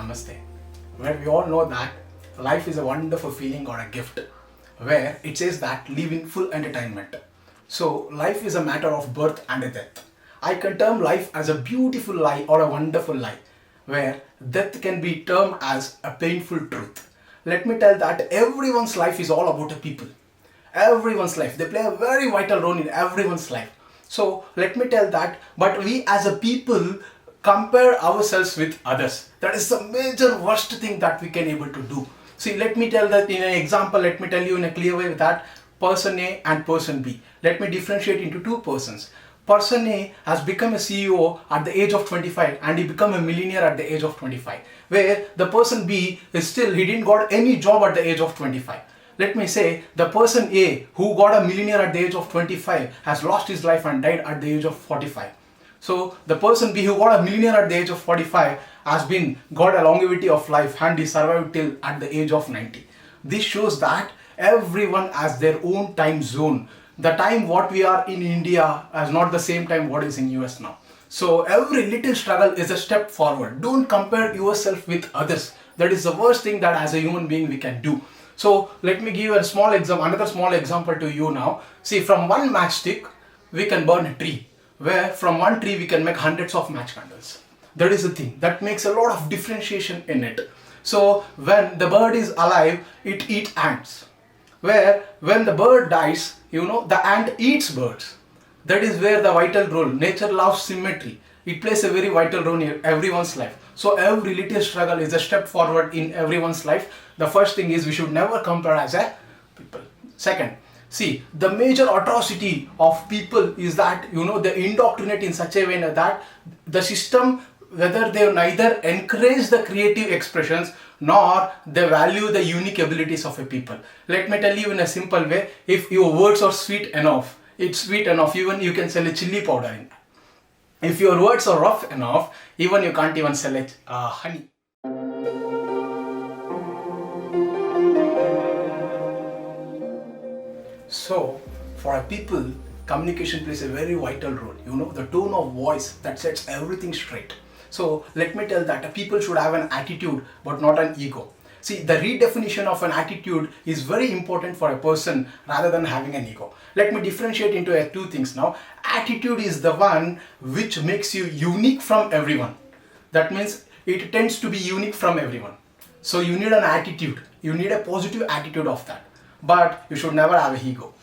Namaste, where we all know that life is a wonderful feeling or a gift, where it says that live in full entertainment. So life is a matter of birth and a death. I can term life as a beautiful lie or a wonderful lie, where death can be termed as a painful truth. Let me tell that everyone's life is all about the people. Everyone's life, they play a very vital role in everyone's life. So let me tell that, but we as a people compare ourselves with others. That is the major worst thing that we can able to do. See, let me tell that in an example, let me tell you in a clear way that person A and person B. Let me differentiate into two persons. Person A has become a CEO at the age of 25 and he become a millionaire at the age of 25. Where the person B is still, he didn't got any job at the age of 25. Let me say the person A who got a millionaire at the age of 25 has lost his life and died at the age of 45. So the person B who got a millionaire at the age of 45 has been got a longevity of life and he survived till at the age of 90. This shows that everyone has their own time zone. The time what we are in India is not the same time what is in US now. So every little struggle is a step forward. Don't compare yourself with others. That is the worst thing that as a human being we can do. So let me give you a small example, another small example to you now. See, from one matchstick we can burn a tree, where from one tree we can make hundreds of match candles. That is the thing that makes a lot of differentiation in it. So when the bird is alive, it eats ants. Where when the bird dies, the ant eats birds. That is where the vital role. Nature loves symmetry. It plays a very vital role in everyone's life. So every little struggle is a step forward in everyone's life. The first thing is we should never compare as a people. Second, see, the major atrocity of people is that they indoctrinate in such a way that the system, whether they neither encourage the creative expressions nor they value the unique abilities of a people. Let me tell you in a simple way, if your words are sweet enough, it's sweet enough, even you can sell a chili powder in. If your words are rough enough, even you can't even sell it honey. So, for a people, communication plays a very vital role. The tone of voice that sets everything straight. So, let me tell that people should have an attitude but not an ego. See, the redefinition of an attitude is very important for a person rather than having an ego. Let me differentiate into two things now. Attitude is the one which makes you unique from everyone. That means it tends to be unique from everyone. So you need an attitude. You need a positive attitude of that. But you should never have an ego.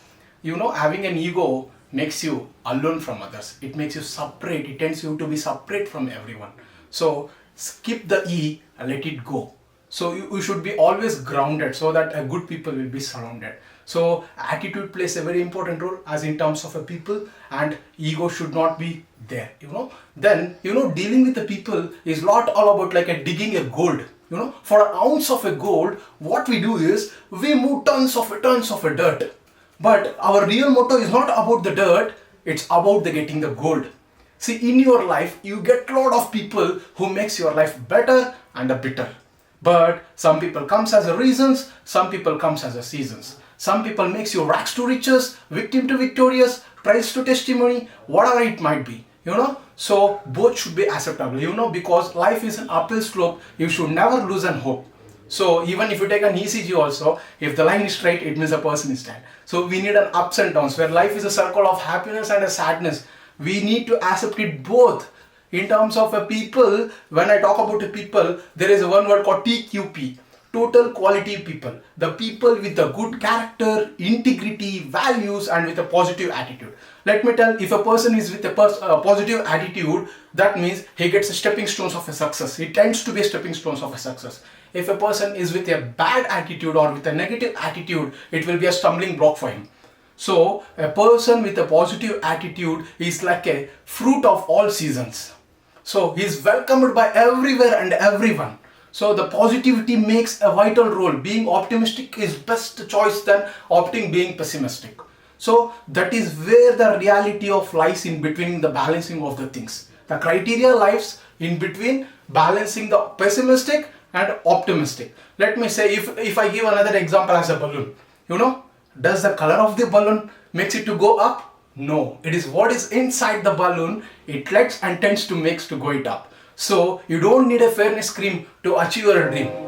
Having an ego makes you alone from others. It makes you separate. It tends you to be separate from everyone. So skip the E and let it go. So you should be always grounded so that a good people will be surrounded. So attitude plays a very important role as in terms of a people, and ego should not be there. Then dealing with the people is not all about like a digging a gold. For an ounce of a gold, what we do is we move tons of a dirt. But our real motto is not about the dirt, it's about the getting the gold. See, in your life, you get a lot of people who makes your life better and bitter. But some people comes as a reasons, some people comes as a seasons. Some people makes you rags to riches, victim to victorious, prize to testimony, whatever it might be. So both should be acceptable, because life is an uphill slope, you should never lose an hope. So even if you take an ECG also, if the line is straight, it means a person is dead. So we need an ups and downs, where life is a circle of happiness and a sadness. We need to accept it both. In terms of a people, when I talk about a people, there is one word called TQP. Total quality people. The people with the good character, integrity, values, and with a positive attitude. Let me tell, if a person is with a positive attitude, that means he gets a stepping stones of a success. He tends to be a stepping stones of a success. If a person is with a bad attitude or with a negative attitude, it will be a stumbling block for him. So a person with a positive attitude is like a fruit of all seasons. So he is welcomed by everywhere and everyone. So the positivity makes a vital role. Being optimistic is best choice than opting being pessimistic. So that is where the reality of lies in between the balancing of the things. The criteria lies in between balancing the pessimistic and optimistic. Let me say, if I give another example as a balloon, does the color of the balloon makes it to go up? No, it is what is inside the balloon, it lets and tends to makes to go it up. So you don't need a fairness cream to achieve your dream.